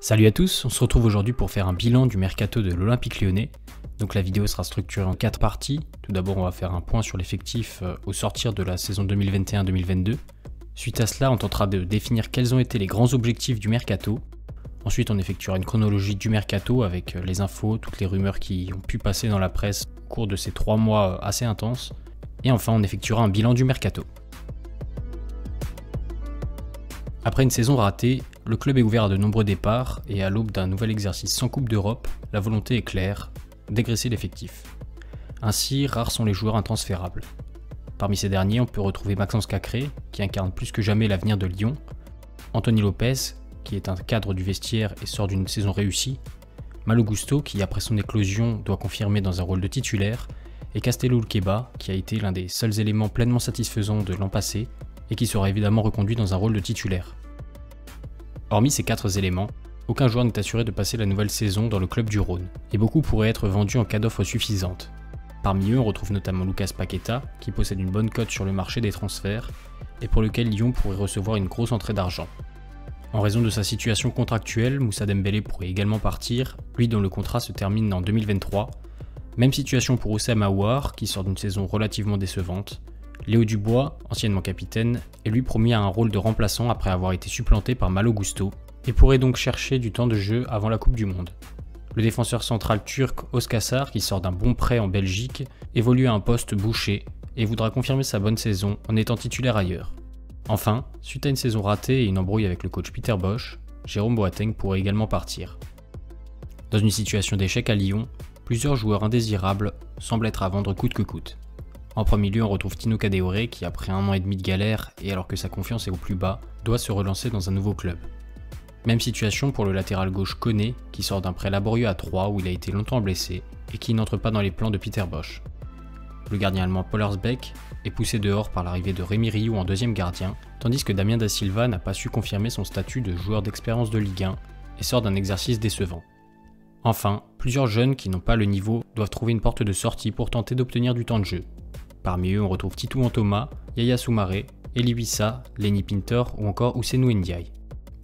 Salut à tous, on se retrouve aujourd'hui pour faire un bilan du mercato de l'Olympique Lyonnais. Donc la vidéo sera structurée en 4 parties. Tout d'abord on va faire un point sur l'effectif au sortir de la saison 2021-2022. Suite à cela on tentera de définir quels ont été les grands objectifs du mercato. Ensuite on effectuera une chronologie du mercato avec les infos, toutes les rumeurs qui ont pu passer dans la presse au cours de ces 3 mois assez intenses. Et enfin on effectuera un bilan du mercato. Après une saison ratée, le club est ouvert à de nombreux départs et à l'aube d'un nouvel exercice sans Coupe d'Europe, la volonté est claire, dégraisser l'effectif. Ainsi, rares sont les joueurs intransférables. Parmi ces derniers, on peut retrouver Maxence Cacré, qui incarne plus que jamais l'avenir de Lyon, Anthony Lopez, qui est un cadre du vestiaire et sort d'une saison réussie, Malo Gusto, qui après son éclosion doit confirmer dans un rôle de titulaire, et Castello Ulqueba, qui a été l'un des seuls éléments pleinement satisfaisants de l'an passé, et qui sera évidemment reconduit dans un rôle de titulaire. Hormis ces 4 éléments, aucun joueur n'est assuré de passer la nouvelle saison dans le club du Rhône, et beaucoup pourraient être vendus en cas d'offre suffisante. Parmi eux, on retrouve notamment Lucas Paqueta, qui possède une bonne cote sur le marché des transferts, et pour lequel Lyon pourrait recevoir une grosse entrée d'argent. En raison de sa situation contractuelle, Moussa Dembélé pourrait également partir, lui dont le contrat se termine en 2023. Même situation pour Oussem Aouar, qui sort d'une saison relativement décevante. Léo Dubois, anciennement capitaine, est lui promis à un rôle de remplaçant après avoir été supplanté par Malo Gusto, et pourrait donc chercher du temps de jeu avant la Coupe du Monde. Le défenseur central turc Özcarsar, qui sort d'un bon prêt en Belgique, évolue à un poste bouché et voudra confirmer sa bonne saison en étant titulaire ailleurs. Enfin, suite à une saison ratée et une embrouille avec le coach Peter Bosz, Jérôme Boateng pourrait également partir. Dans une situation d'échec à Lyon, plusieurs joueurs indésirables semblent être à vendre coûte que coûte. En premier lieu, on retrouve Tino Kadewere qui, après 1 an et demi de galère et alors que sa confiance est au plus bas, doit se relancer dans un nouveau club. Même situation pour le latéral gauche Koné, qui sort d'un prêt laborieux à 3 où il a été longtemps blessé et qui n'entre pas dans les plans de Peter Bosz. Le gardien allemand Paul Herzbeck est poussé dehors par l'arrivée de Rémi Rioux en deuxième gardien, tandis que Damien Da Silva n'a pas su confirmer son statut de joueur d'expérience de Ligue 1 et sort d'un exercice décevant. Enfin, plusieurs jeunes qui n'ont pas le niveau doivent trouver une porte de sortie pour tenter d'obtenir du temps de jeu. Parmi eux, on retrouve Titou Antoma, Yaya Soumaré, Eli Wissa, Lenny Pintor ou encore Ousseynou Ndiaye.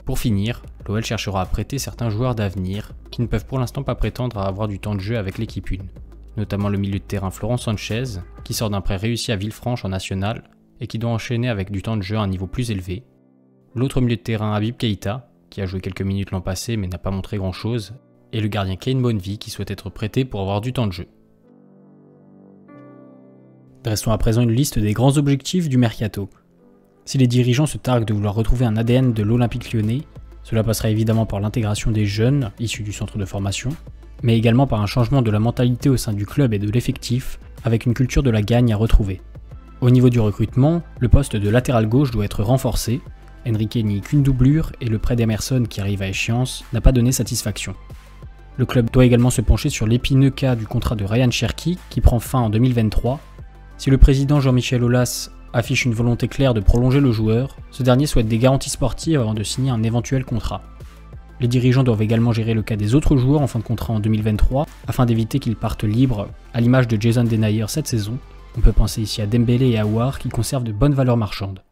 Pour finir, l'OL cherchera à prêter certains joueurs d'avenir qui ne peuvent pour l'instant pas prétendre à avoir du temps de jeu avec l'équipe 1, notamment le milieu de terrain Florent Sanchez, qui sort d'un prêt réussi à Villefranche en national et qui doit enchaîner avec du temps de jeu à un niveau plus élevé, l'autre milieu de terrain Habib Keïta, qui a joué quelques minutes l'an passé mais n'a pas montré grand chose, et le gardien Kane Bonnevi qui souhaite être prêté pour avoir du temps de jeu. Dressons à présent une liste des grands objectifs du mercato. Si les dirigeants se targuent de vouloir retrouver un ADN de l'Olympique Lyonnais, cela passera évidemment par l'intégration des jeunes issus du centre de formation, mais également par un changement de la mentalité au sein du club et de l'effectif, avec une culture de la gagne à retrouver. Au niveau du recrutement, le poste de latéral gauche doit être renforcé. Enrique n'y qu'une doublure et le prêt d'Emerson qui arrive à échéance n'a pas donné satisfaction. Le club doit également se pencher sur l'épineux cas du contrat de Ryan Cherki qui prend fin en 2023. Si le président Jean-Michel Aulas affiche une volonté claire de prolonger le joueur, ce dernier souhaite des garanties sportives avant de signer un éventuel contrat. Les dirigeants doivent également gérer le cas des autres joueurs en fin de contrat en 2023, afin d'éviter qu'ils partent libres, à l'image de Jason Denayer cette saison. On peut penser ici à Dembélé et Aouar qui conservent de bonnes valeurs marchandes.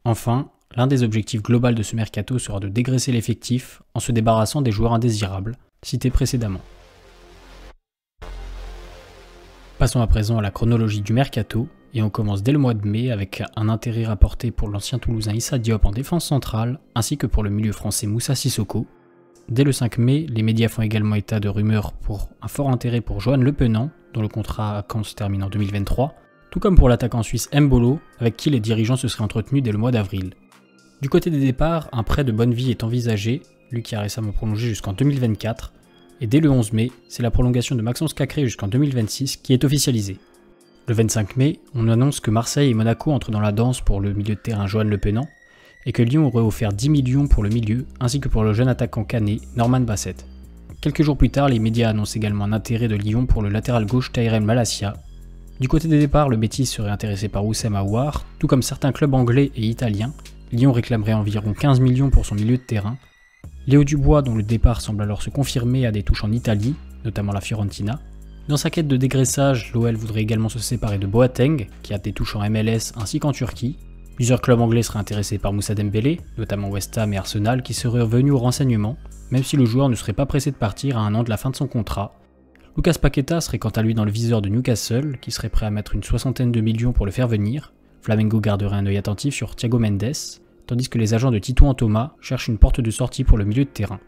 Enfin, l'un des objectifs globaux de ce mercato sera de dégraisser l'effectif en se débarrassant des joueurs indésirables, cités précédemment. Passons à présent à la chronologie du mercato, et on commence dès le mois de mai avec un intérêt rapporté pour l'ancien Toulousain Issa Diop en défense centrale, ainsi que pour le milieu français Moussa Sissoko. Dès le 5 mai, les médias font également état de rumeurs pour un fort intérêt pour Johan Le Penant, dont le contrat à Caen se termine en 2023, tout comme pour l'attaquant suisse Mbolo, avec qui les dirigeants se seraient entretenus dès le mois d'avril. Du côté des départs, un prêt de Bonnevi est envisagé, lui qui a récemment prolongé jusqu'en 2024, et dès le 11 mai, c'est la prolongation de Maxence Cacré jusqu'en 2026 qui est officialisée. Le 25 mai, on annonce que Marseille et Monaco entrent dans la danse pour le milieu de terrain Johan Le Penant, et que Lyon aurait offert 10 millions pour le milieu, ainsi que pour le jeune attaquant canet Norman Bassett. Quelques jours plus tard, les médias annoncent également un intérêt de Lyon pour le latéral gauche Tyrell Malacia. Du côté des départs, le Betis serait intéressé par Oussem Aouar, tout comme certains clubs anglais et italiens. Lyon réclamerait environ 15 millions pour son milieu de terrain. Léo Dubois, dont le départ semble alors se confirmer, a des touches en Italie, notamment la Fiorentina. Dans sa quête de dégraissage, l'OL voudrait également se séparer de Boateng, qui a des touches en MLS ainsi qu'en Turquie. Plusieurs clubs anglais seraient intéressés par Moussa Dembélé, notamment West Ham et Arsenal, qui seraient revenus au renseignement. même si le joueur ne serait pas pressé de partir à 1 an de la fin de son contrat. Lucas Paqueta serait quant à lui dans le viseur de Newcastle, qui serait prêt à mettre une 60aine de millions pour le faire venir. Flamengo garderait un œil attentif sur Thiago Mendes, tandis que les agents de Tito Antoma cherchent une porte de sortie pour le milieu de terrain.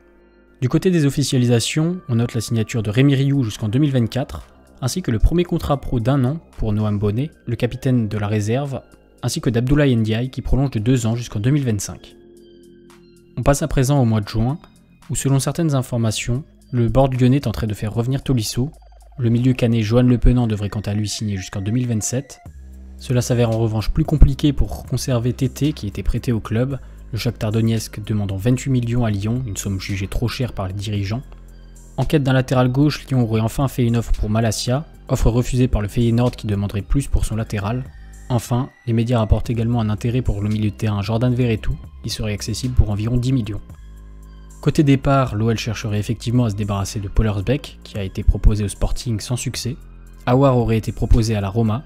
Du côté des officialisations, on note la signature de Rémi Riou jusqu'en 2024, ainsi que le premier contrat pro d'1 an pour Noam Bonnet, le capitaine de la réserve, ainsi que d'Abdoulaye Ndiaye qui prolonge de 2 ans jusqu'en 2025. On passe à présent au mois de juin, où selon certaines informations, le board lyonnais tenterait de faire revenir Tolisso. Le milieu canet Johan Le Penant devrait quant à lui signer jusqu'en 2027. Cela s'avère en revanche plus compliqué pour conserver Tété qui était prêté au club, le Shakhtar Donetsk demandant 28 millions à Lyon, une somme jugée trop chère par les dirigeants. En quête d'un latéral gauche, Lyon aurait enfin fait une offre pour Malassia, offre refusée par le Feyenoord qui demanderait plus pour son latéral. Enfin, les médias rapportent également un intérêt pour le milieu de terrain Jordan Verretou, qui serait accessible pour environ 10 millions. Côté départ, l'OL chercherait effectivement à se débarrasser de Pollersbeck, qui a été proposé au Sporting sans succès. Aouar aurait été proposé à la Roma.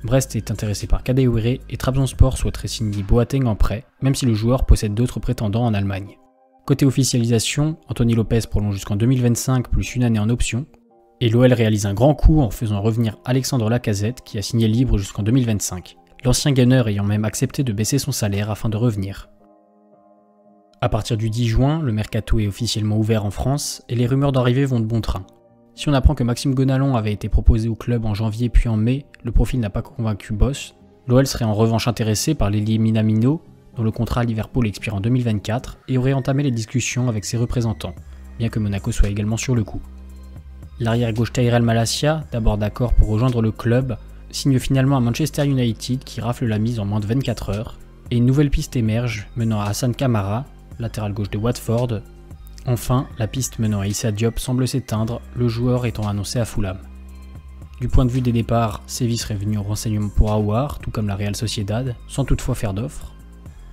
Brest est intéressé par Kadewere et Trabzonspor souhaiterait signer Boateng en prêt, même si le joueur possède d'autres prétendants en Allemagne. Côté officialisation, Anthony Lopez prolonge jusqu'en 2025 plus une année en option, et l'OL réalise un grand coup en faisant revenir Alexandre Lacazette qui a signé libre jusqu'en 2025, l'ancien Gunner ayant même accepté de baisser son salaire afin de revenir. À partir du 10 juin, le mercato est officiellement ouvert en France et les rumeurs d'arrivée vont de bon train. Si on apprend que Maxime Gonalon avait été proposé au club en janvier puis en mai, le profil n'a pas convaincu Boss. L'OL serait en revanche intéressé par l'ailier Minamino, dont le contrat à Liverpool expire en 2024, et aurait entamé les discussions avec ses représentants, bien que Monaco soit également sur le coup. L'arrière-gauche Tyrell Malacia, d'abord d'accord pour rejoindre le club, signe finalement à Manchester United qui rafle la mise en moins de 24 heures, et une nouvelle piste émerge menant à Hassan Kamara, latéral gauche de Watford. Enfin, la piste menant à Issa Diop semble s'éteindre, le joueur étant annoncé à Fulham. Du point de vue des départs, Séville serait venu au renseignement pour Aouar, tout comme la Real Sociedad, sans toutefois faire d'offre.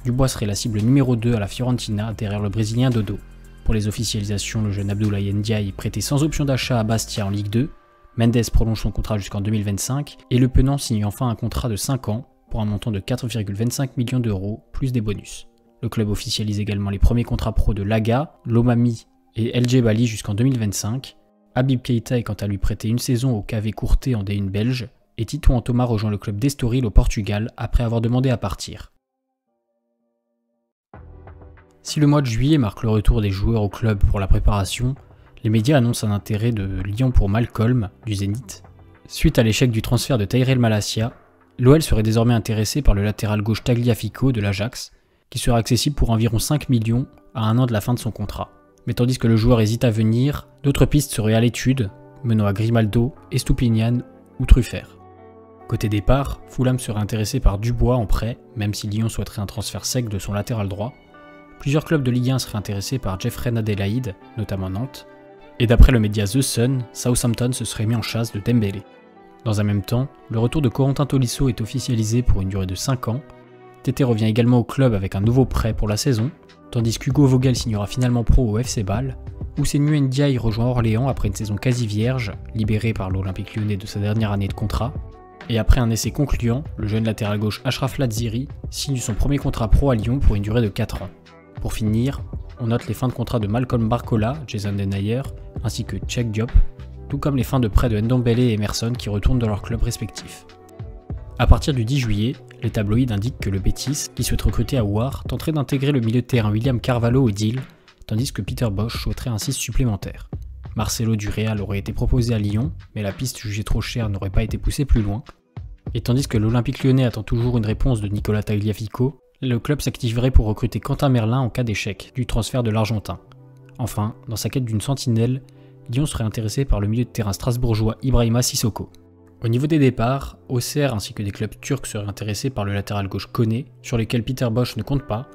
Dubois serait la cible numéro 2 à la Fiorentina, derrière le Brésilien Dodo. Pour les officialisations, le jeune Abdoulaye Ndiaye est prêté sans option d'achat à Bastia en Ligue 2, Mendes prolonge son contrat jusqu'en 2025, et Le Penant signe enfin un contrat de 5 ans, pour un montant de 4,25 millions d'euros, plus des bonus. Le club officialise également les premiers contrats pro de Laga, Lomami et El Djebali jusqu'en 2025. Habib Keita est quant à lui prêté une saison au KV Courté en D1 belge, et Tito Antoma rejoint le club d'Estoril au Portugal après avoir demandé à partir. Si le mois de juillet marque le retour des joueurs au club pour la préparation, les médias annoncent un intérêt de Lyon pour Malcolm, du Zénith. Suite à l'échec du transfert de Tyrell Malacia, l'OL serait désormais intéressé par le latéral gauche Tagliafico de l'Ajax, qui sera accessible pour environ 5 millions à 1 an de la fin de son contrat. Mais tandis que le joueur hésite à venir, d'autres pistes seraient à l'étude, menant à Grimaldo, Estupiñán ou Truffert. Côté départ, Fulham serait intéressé par Dubois en prêt, même si Lyon souhaiterait un transfert sec de son latéral droit. Plusieurs clubs de Ligue 1 seraient intéressés par Jeffrey Adelaide, notamment Nantes. Et d'après le média The Sun, Southampton se serait mis en chasse de Dembélé. Dans un même temps, le retour de Corentin Tolisso est officialisé pour une durée de 5 ans. Tété revient également au club avec un nouveau prêt pour la saison, tandis qu'Hugo Vogel signera finalement pro au FC Bâle. Ousseynou Ndiaye rejoint Orléans après une saison quasi vierge, libéré par l'Olympique Lyonnais de sa dernière année de contrat. Et après un essai concluant, le jeune latéral gauche Achraf Lazziri signe son premier contrat pro à Lyon pour une durée de 4 ans. Pour finir, on note les fins de contrat de Malcolm Barcola, Jason Denayer, ainsi que Cheikh Diop, tout comme les fins de prêt de Ndombele et Emerson qui retournent dans leurs clubs respectifs. A partir du 10 juillet, les tabloïds indiquent que le Betis, qui souhaite recruter Aouar, tenterait d'intégrer le milieu de terrain William Carvalho au deal, tandis que Peter Bosz souhaiterait un 6 supplémentaire. Marcelo du Real aurait été proposé à Lyon, mais la piste jugée trop chère n'aurait pas été poussée plus loin. Et tandis que l'Olympique Lyonnais attend toujours une réponse de Nicolas Tagliafico, le club s'activerait pour recruter Quentin Merlin en cas d'échec du transfert de l'Argentin. Enfin, dans sa quête d'une sentinelle, Lyon serait intéressé par le milieu de terrain strasbourgeois Ibrahima Sissoko. Au niveau des départs, Auxerre ainsi que des clubs turcs seraient intéressés par le latéral gauche Koné, sur lequel Peter Bosz ne compte pas.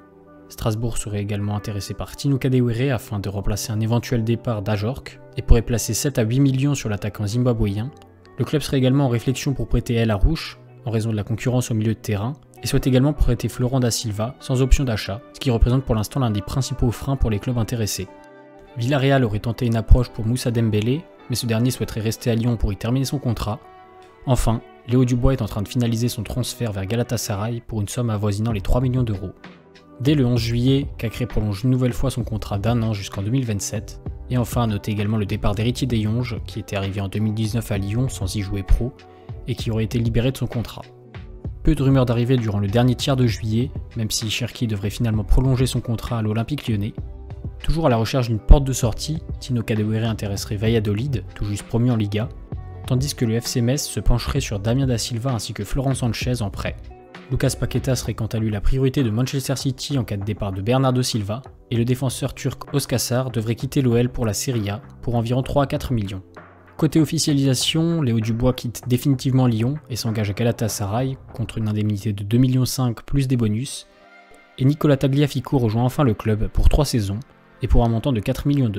Strasbourg serait également intéressé par Tino Kadewere afin de remplacer un éventuel départ d'Ajorc, et pourrait placer 7 à 8 millions sur l'attaquant zimbabwéen. Le club serait également en réflexion pour prêter El Arouche, en raison de la concurrence au milieu de terrain, et souhaite également prêter Florent da Silva, sans option d'achat, ce qui représente pour l'instant l'un des principaux freins pour les clubs intéressés. Villarreal aurait tenté une approche pour Moussa Dembélé, mais ce dernier souhaiterait rester à Lyon pour y terminer son contrat. Enfin, Léo Dubois est en train de finaliser son transfert vers Galatasaray pour une somme avoisinant les 3 millions d'euros. Dès le 11 juillet, Cacré prolonge une nouvelle fois son contrat d'1 an jusqu'en 2027. Et enfin, à noter également le départ d'Héritier Deyonge, qui était arrivé en 2019 à Lyon sans y jouer pro, et qui aurait été libéré de son contrat. Peu de rumeurs d'arrivée durant le dernier tiers de juillet, même si Cherki devrait finalement prolonger son contrat à l'Olympique Lyonnais. Toujours à la recherche d'une porte de sortie, Tino Kadewere intéresserait Valladolid, tout juste promu en Liga, tandis que le FC Metz se pencherait sur Damien Da Silva ainsi que Florent Sanchez en prêt. Lucas Paqueta serait quant à lui la priorité de Manchester City en cas de départ de Bernardo Silva, et le défenseur turc Özcarsar devrait quitter l'OL pour la Serie A pour environ 3 à 4 millions. Côté officialisation, Léo Dubois quitte définitivement Lyon et s'engage à Galatasaray contre une indemnité de 2,5 millions plus des bonus, et Nicolas Tagliafico rejoint enfin le club pour 3 saisons et pour un montant de 4,2 millions.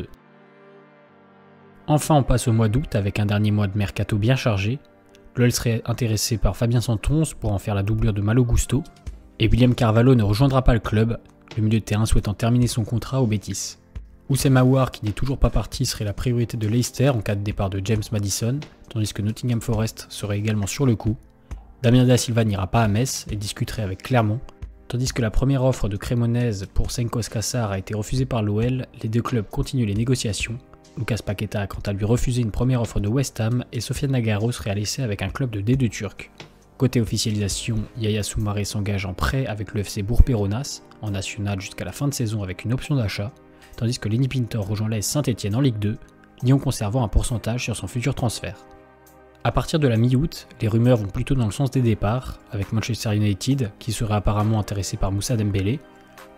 Enfin, on passe au mois d'août avec un dernier mois de mercato bien chargé. L'OL serait intéressé par Fabien Santonce pour en faire la doublure de Malo Gusto, et William Carvalho ne rejoindra pas le club, le milieu de terrain souhaitant terminer son contrat au Betis. Oussem Aouar, qui n'est toujours pas parti, serait la priorité de Leicester en cas de départ de James Maddison, tandis que Nottingham Forest serait également sur le coup. Damien Da Silva n'ira pas à Metz et discuterait avec Clermont, tandis que la première offre de Cremonese pour Cenk Özcarsar a été refusée par l'OL. Les deux clubs continuent les négociations. Lucas Paqueta a quant à lui refusé une première offre de West Ham et Sofiane Nagaro serait à l'essai avec un club de D2 turc. Côté officialisation, Yaya Soumaré s'engage en prêt avec le FC Bourg-Péronas en national jusqu'à la fin de saison avec une option d'achat, tandis que Lenny Pintor rejoint l'AS Saint-Etienne en Ligue 2, Lyon conservant un pourcentage sur son futur transfert. A partir de la mi-août, les rumeurs vont plutôt dans le sens des départs, avec Manchester United qui serait apparemment intéressé par Moussa Dembélé.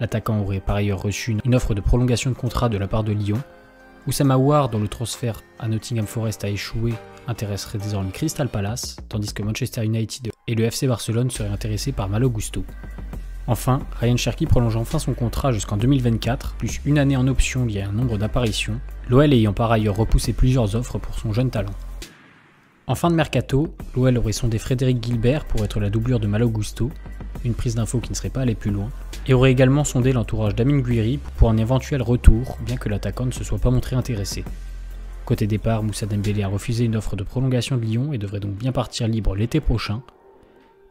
L'attaquant aurait par ailleurs reçu une offre de prolongation de contrat de la part de Lyon. Oussem Aouar, dont le transfert à Nottingham Forest a échoué, intéresserait désormais Crystal Palace, tandis que Manchester United et le FC Barcelone seraient intéressés par Malo Gusto. Enfin, Ryan Cherki prolonge enfin son contrat jusqu'en 2024, plus une année en option liée à un nombre d'apparitions, l'OL ayant par ailleurs repoussé plusieurs offres pour son jeune talent. En fin de mercato, l'OL aurait sondé Frédéric Guilbert pour être la doublure de Malo Gusto, une prise d'info qui ne serait pas allée plus loin, et aurait également sondé l'entourage d'Amine Gouiri pour un éventuel retour, bien que l'attaquant ne se soit pas montré intéressé. Côté départ, Moussa Dembélé a refusé une offre de prolongation de Lyon et devrait donc bien partir libre l'été prochain.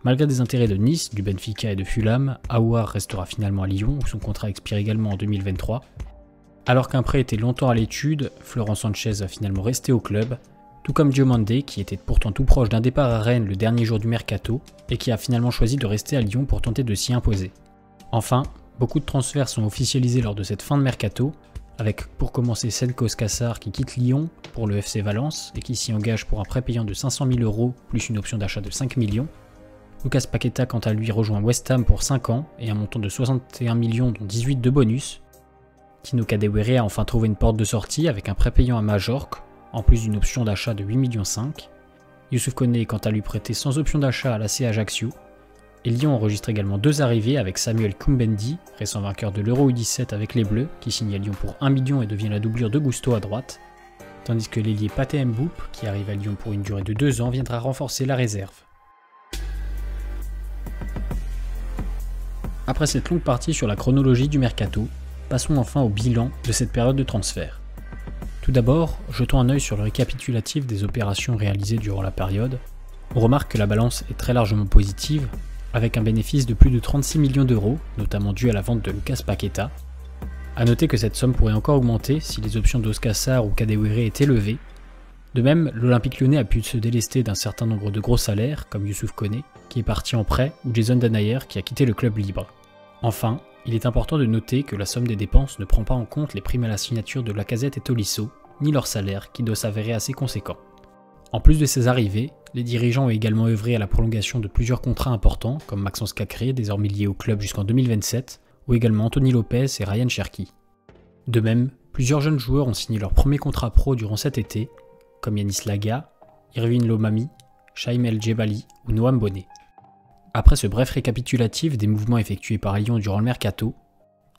Malgré des intérêts de Nice, du Benfica et de Fulham, Aouar restera finalement à Lyon où son contrat expire également en 2023. Alors qu'un prêt était longtemps à l'étude, Florent Sanchez va finalement rester au club, tout comme Diomandé qui était pourtant tout proche d'un départ à Rennes le dernier jour du mercato et qui a finalement choisi de rester à Lyon pour tenter de s'y imposer. Enfin, beaucoup de transferts sont officialisés lors de cette fin de mercato, avec pour commencer Cenk Özcarsar qui quitte Lyon pour le FC Valence et qui s'y engage pour un prêt payant de 500 000 € plus une option d'achat de 5 millions. Lucas Paqueta quant à lui rejoint West Ham pour 5 ans et un montant de 61 millions dont 18 de bonus. Tino Kadewere a enfin trouvé une porte de sortie avec un prêt payant à Majorque, en plus d'une option d'achat de 8,5 millions. Youssouf Koné est quant à lui prêté sans option d'achat à l'AC Ajaccio. Et Lyon enregistre également 2 arrivées avec Samuel Koumbendi, récent vainqueur de l'Euro U17 avec les Bleus, qui signe à Lyon pour 1 million et devient la doublure de Gusto à droite, tandis que l'ailier Pathé Mboup, qui arrive à Lyon pour une durée de 2 ans, viendra renforcer la réserve. Après cette longue partie sur la chronologie du mercato, passons enfin au bilan de cette période de transfert. Tout d'abord, jetons un œil sur le récapitulatif des opérations réalisées durant la période. On remarque que la balance est très largement positive, avec un bénéfice de plus de 36 millions d'euros, notamment dû à la vente de Lucas Paqueta. A noter que cette somme pourrait encore augmenter si les options d'Özcarsar ou Kadewere étaient levées. De même, l'Olympique Lyonnais a pu se délester d'un certain nombre de gros salaires, comme Youssouf Koné, qui est parti en prêt, ou Jason Danaher, qui a quitté le club libre. Enfin, il est important de noter que la somme des dépenses ne prend pas en compte les primes à la signature de Lacazette et Tolisso, ni leur salaire, qui doit s'avérer assez conséquent. En plus de ces arrivées, les dirigeants ont également œuvré à la prolongation de plusieurs contrats importants, comme Maxence Cacré, désormais lié au club jusqu'en 2027, ou également Anthony Lopez et Ryan Cherki. De même, plusieurs jeunes joueurs ont signé leur premier contrat pro durant cet été, comme Yanis Laga, Irvine Lomami, Chaim El Djebali ou Noam Bonnet. Après ce bref récapitulatif des mouvements effectués par Lyon durant le mercato,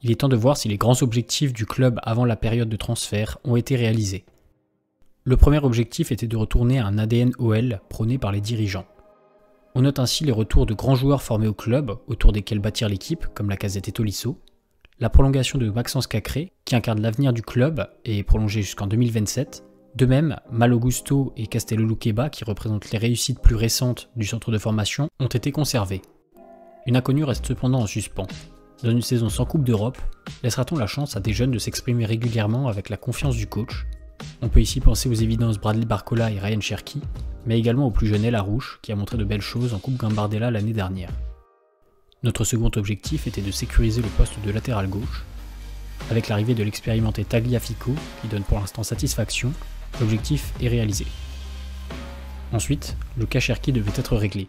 il est temps de voir si les grands objectifs du club avant la période de transfert ont été réalisés. Le premier objectif était de retourner à un ADN OL prôné par les dirigeants. On note ainsi les retours de grands joueurs formés au club, autour desquels bâtir l'équipe, comme Lacazette et Tolisso, la prolongation de Maxence Cacré, qui incarne l'avenir du club et est prolongé jusqu'en 2027, de même, Malo Gusto et Castello Luqueba, qui représentent les réussites plus récentes du centre de formation, ont été conservés. Une inconnue reste cependant en suspens. Dans une saison sans Coupe d'Europe, laissera-t-on la chance à des jeunes de s'exprimer régulièrement avec la confiance du coach? On peut ici penser aux évidences Bradley Barcola et Ryan Cherki, mais également au plus jeune El Arouche qui a montré de belles choses en Coupe Gambardella l'année dernière. Notre second objectif était de sécuriser le poste de latéral gauche. Avec l'arrivée de l'expérimenté Tagliafico, qui donne pour l'instant satisfaction, l'objectif est réalisé. Ensuite, le cas Cherki devait être réglé.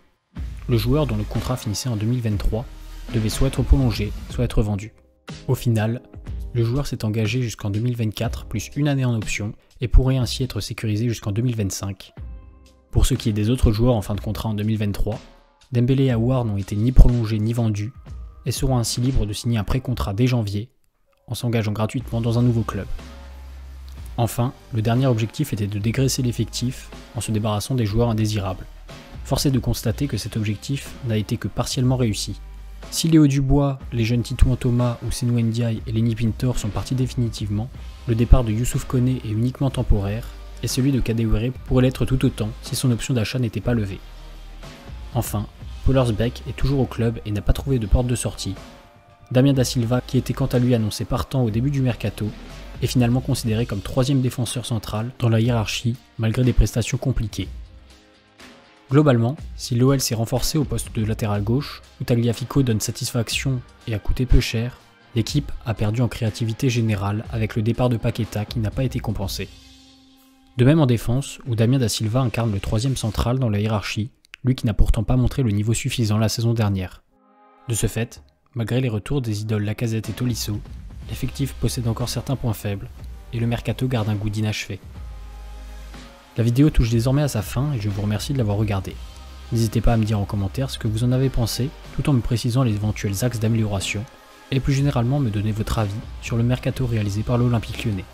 Le joueur dont le contrat finissait en 2023 devait soit être prolongé, soit être vendu. Au final, le joueur s'est engagé jusqu'en 2024 plus une année en option et pourrait ainsi être sécurisé jusqu'en 2025. Pour ce qui est des autres joueurs en fin de contrat en 2023, Dembélé et Aouar n'ont été ni prolongés ni vendus et seront ainsi libres de signer un pré-contrat dès janvier en s'engageant gratuitement dans un nouveau club. Enfin, le dernier objectif était de dégraisser l'effectif en se débarrassant des joueurs indésirables. Force est de constater que cet objectif n'a été que partiellement réussi. Si Léo Dubois, les jeunes Titouan Thomas ou Senou Ndiaye et Lenny Pintor sont partis définitivement, le départ de Youssouf Koné est uniquement temporaire et celui de Kadewere pourrait l'être tout autant si son option d'achat n'était pas levée. Enfin, Pollersbeck est toujours au club et n'a pas trouvé de porte de sortie. Damien Da Silva, qui était quant à lui annoncé partant au début du mercato, est finalement considéré comme troisième défenseur central dans la hiérarchie malgré des prestations compliquées. Globalement, si l'OL s'est renforcé au poste de latéral gauche, où Tagliafico donne satisfaction et a coûté peu cher, l'équipe a perdu en créativité générale avec le départ de Paqueta qui n'a pas été compensé. De même en défense, où Damien Da Silva incarne le troisième central dans la hiérarchie, lui qui n'a pourtant pas montré le niveau suffisant la saison dernière. De ce fait, malgré les retours des idoles Lacazette et Tolisso, l'effectif possède encore certains points faibles, et le mercato garde un goût d'inachevé. La vidéo touche désormais à sa fin et je vous remercie de l'avoir regardée. N'hésitez pas à me dire en commentaire ce que vous en avez pensé, tout en me précisant les éventuels axes d'amélioration, et plus généralement me donner votre avis sur le mercato réalisé par l'Olympique Lyonnais.